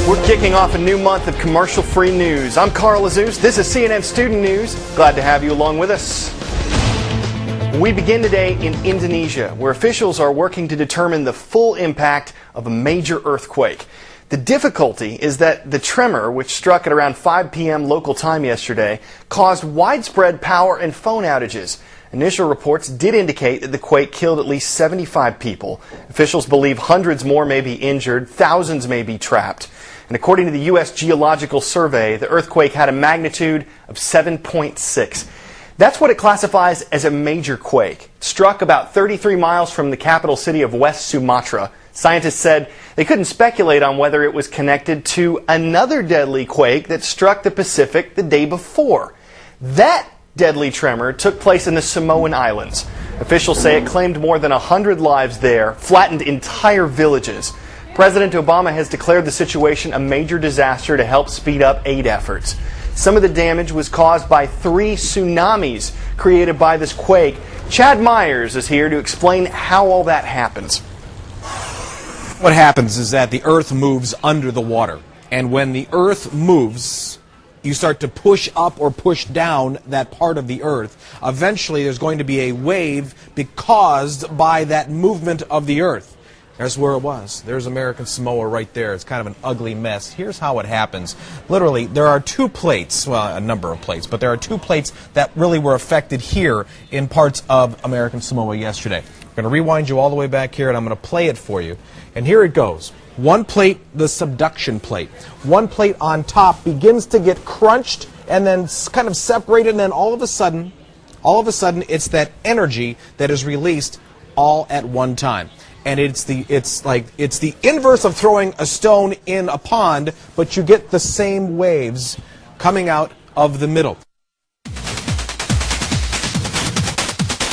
We're kicking off a new month of commercial-free news. I'm Carl Azus. This is CNN Student News. Glad to have you along with us. We begin today in Indonesia, where officials are working to determine the full impact of a major earthquake. The difficulty is that the tremor, which struck at around 5 p.m. local time yesterday, caused widespread power and phone outages. Initial reports did indicate that the quake killed at least 75 people. Officials believe hundreds more may be injured, thousands may be trapped. And according to the U.S. Geological Survey, the earthquake had a magnitude of 7.6. That's what it classifies as a major quake. It struck about 33 miles from the capital city of West Sumatra. Scientists said they couldn't speculate on whether it was connected to another deadly quake that struck the Pacific the day before. That deadly tremor took place in the Samoan Islands. Officials say it claimed more than 100 lives there, flattened entire villages. President Obama has declared the situation a major disaster to help speed up aid efforts. Some of the damage was caused by 3 tsunamis created by this quake. Chad Myers is here to explain how all that happens. What happens is that the earth moves under the water. And when the earth moves, you start to push up or push down that part of the earth. Eventually, there's going to be a wave caused by that movement of the earth. There's where it was. There's American Samoa right there. It's kind of an ugly mess. Here's how it happens. Literally, there are 2 plates, well, a number of plates, but there are 2 plates that really were affected here in parts of American Samoa yesterday. I'm going to rewind you all the way back here, and I'm going to play it for you. And here it goes. One plate, the subduction plate. One plate on top begins to get crunched and then kind of separated, and then all of a sudden, it's that energy that is released all at one time. And it's the inverse of throwing a stone in a pond, but you get the same waves coming out of the middle.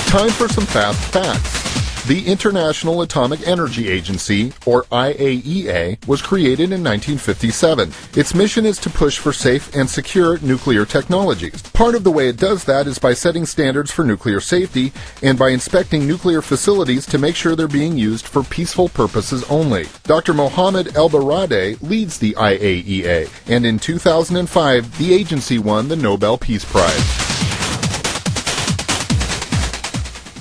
Time for some fast facts. The International Atomic Energy Agency, or IAEA, was created in 1957. Its mission is to push for safe and secure nuclear technologies. Part of the way it does that is by setting standards for nuclear safety and by inspecting nuclear facilities to make sure they're being used for peaceful purposes only. Dr. Mohammed ElBaradei leads the IAEA, and in 2005, the agency won the Nobel Peace Prize.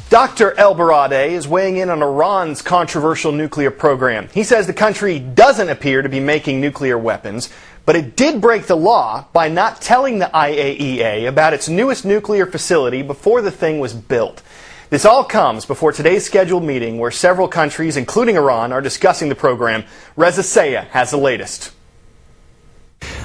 Dr. ElBaradei is weighing in on Iran's controversial nuclear program. He says the country doesn't appear to be making nuclear weapons, but it did break the law by not telling the IAEA about its newest nuclear facility before the thing was built. This all comes before today's scheduled meeting where several countries, including Iran, are discussing the program. Reza Sayah has the latest.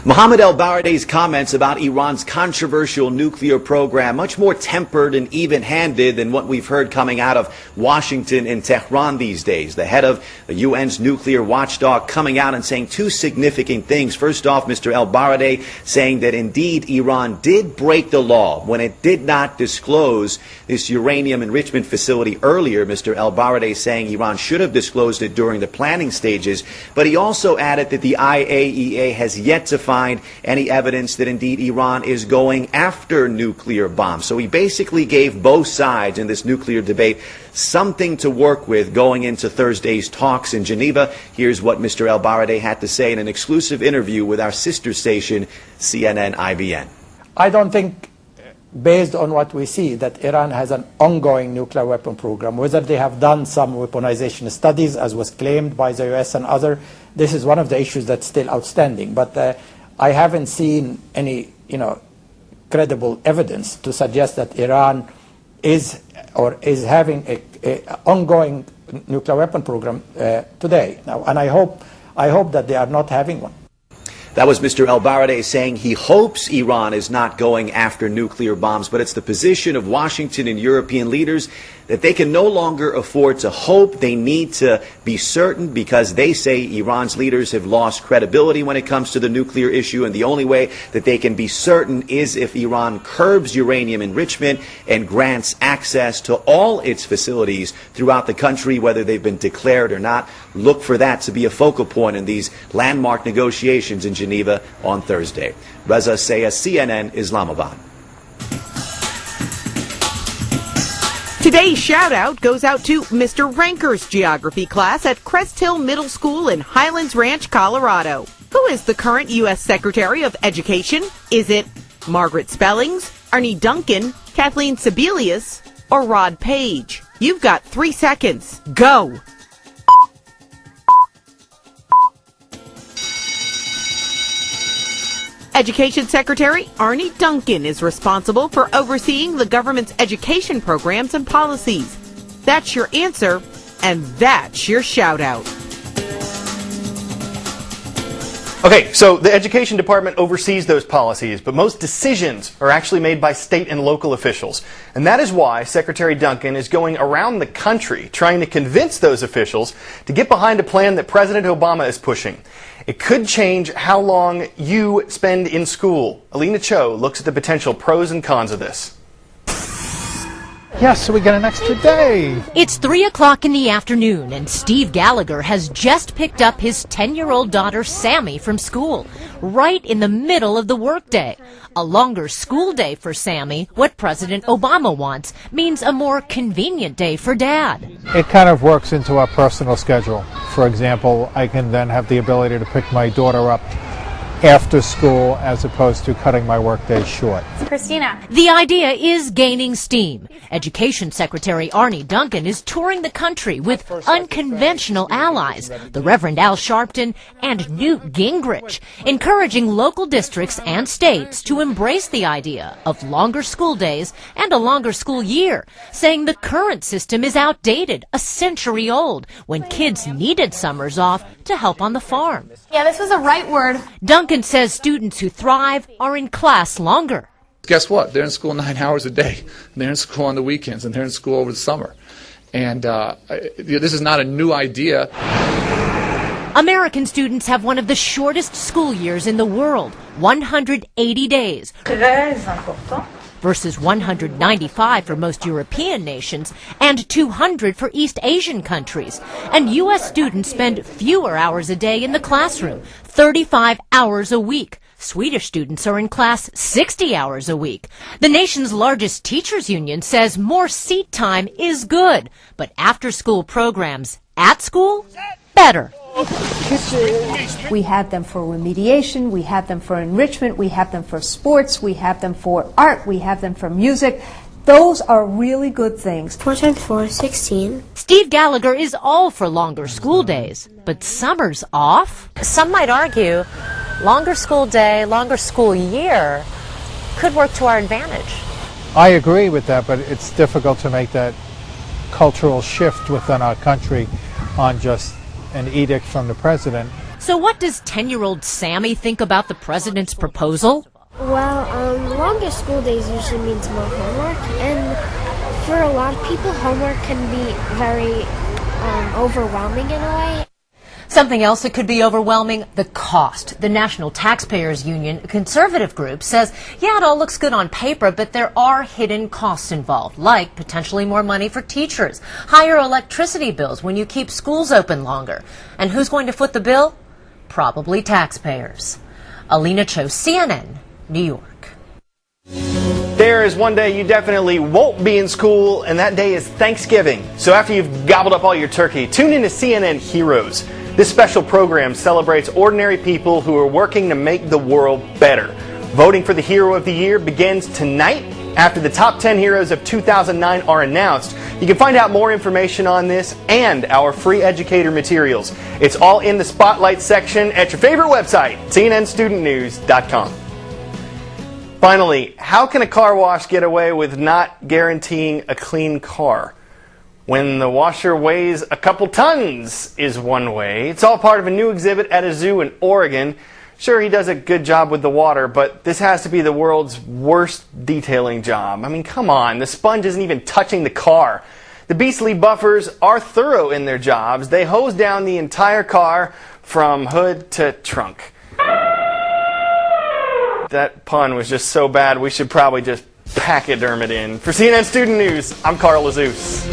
Mohammed ElBaradei's comments about Iran's controversial nuclear program, much more tempered and even-handed than what we've heard coming out of Washington and Tehran these days. The head of the UN's nuclear watchdog coming out and saying 2 significant things. First off, Mr. ElBaradei saying that indeed Iran did break the law when it did not disclose this uranium enrichment facility earlier. Mr. ElBaradei saying Iran should have disclosed it during the planning stages. But he also added that the IAEA has yet to find any evidence that indeed Iran is going after nuclear bombs. So he basically gave both sides in this nuclear debate something to work with going into Thursday's talks in Geneva. Here's what Mr. ElBaradei had to say in an exclusive interview with our sister station, CNN-IBN. I don't think, based on what we see, that Iran has an ongoing nuclear weapon program. Whether they have done some weaponization studies, as was claimed by the US and others, this is one of the issues that's still outstanding. But I haven't seen any, credible evidence to suggest that Iran is having an ongoing nuclear weapon program today. Now, and I hope that they are not having one. That was Mr. ElBaradei saying he hopes Iran is not going after nuclear bombs, but it's the position of Washington and European leaders that they can no longer afford to hope. They need to be certain because they say Iran's leaders have lost credibility when it comes to the nuclear issue, and the only way that they can be certain is if Iran curbs uranium enrichment and grants access to all its facilities throughout the country, whether they've been declared or not. Look for that to be a focal point in these landmark negotiations in Geneva on Thursday. Reza Sayah, CNN, Islamabad. Today's shout-out goes out to Mr. Ranker's geography class at Crest Hill Middle School in Highlands Ranch, Colorado. Who is the current U.S. Secretary of Education? Is it Margaret Spellings, Arne Duncan, Kathleen Sebelius, or Rod Page? You've got 3 seconds. Go! Education Secretary Arne Duncan is responsible for overseeing the government's education programs and policies. That's your answer, and that's your shout-out. Okay, so the Education Department oversees those policies, but most decisions are actually made by state and local officials. And that is why Secretary Duncan is going around the country trying to convince those officials to get behind a plan that President Obama is pushing. It could change how long you spend in school. Alina Cho looks at the potential pros and cons of this. Yes, so we get an extra day. It's 3 o'clock in the afternoon, and Steve Gallagher has just picked up his 10-year-old daughter, Sammy, from school, right in the middle of the workday. A longer school day for Sammy, what President Obama wants, means a more convenient day for Dad. It kind of works into our personal schedule. For example, I can then have the ability to pick my daughter up after school as opposed to cutting my workday short. Christina. The idea is gaining steam. Education Secretary Arne Duncan is touring the country with unconventional allies, the Reverend Al Sharpton and Newt Gingrich, encouraging local districts and states to embrace the idea of longer school days and a longer school year, saying the current system is outdated, a century old, when kids needed summers off to help on the farm. Yeah, this was a right word. Duncan says students who thrive are in class longer. Guess what? They're in school 9 hours a day. They're in school on the weekends, and they're in school over the summer. And this is not a new idea. American students have one of the shortest school years in the world, 180 days. Versus 195 for most European nations and 200 for East Asian countries. And U.S. students spend fewer hours a day in the classroom, 35 hours a week. Swedish students are in class 60 hours a week. The nation's largest teachers union says more seat time is good, but after-school programs at school, better. We have them for remediation, we have them for enrichment, we have them for sports, we have them for art, we have them for music. Those are really good things. 4 times 4 is 16. Steve Gallagher is all for longer school days, but summer's off? Some might argue longer school day, longer school year could work to our advantage. I agree with that, but it's difficult to make that cultural shift within our country on just an edict from the president. So what does 10-year-old Sammy think about the president's proposal? Well, longer school days usually means more homework, and for a lot of people, homework can be very overwhelming in a way. Something else that could be overwhelming, the cost. The National Taxpayers Union, a conservative group, says, yeah, it all looks good on paper, but there are hidden costs involved, like potentially more money for teachers, higher electricity bills when you keep schools open longer. And who's going to foot the bill? Probably taxpayers. Alina Cho, CNN, New York. There is one day you definitely won't be in school, and that day is Thanksgiving. So after you've gobbled up all your turkey, tune in to CNN Heroes. This special program celebrates ordinary people who are working to make the world better. Voting for the Hero of the Year begins tonight after the top 10 heroes of 2009 are announced. You can find out more information on this and our free educator materials. It's all in the Spotlight section at your favorite website, cnnstudentnews.com. Finally, how can a car wash get away with not guaranteeing a clean car? When the washer weighs a couple tons is one way. It's all part of a new exhibit at a zoo in Oregon. Sure, he does a good job with the water, but this has to be the world's worst detailing job. I mean, come on, the sponge isn't even touching the car. The beastly buffers are thorough in their jobs. They hose down the entire car from hood to trunk. That pun was just so bad, we should probably just pachyderm it in. For CNN Student News, I'm Carl Azus.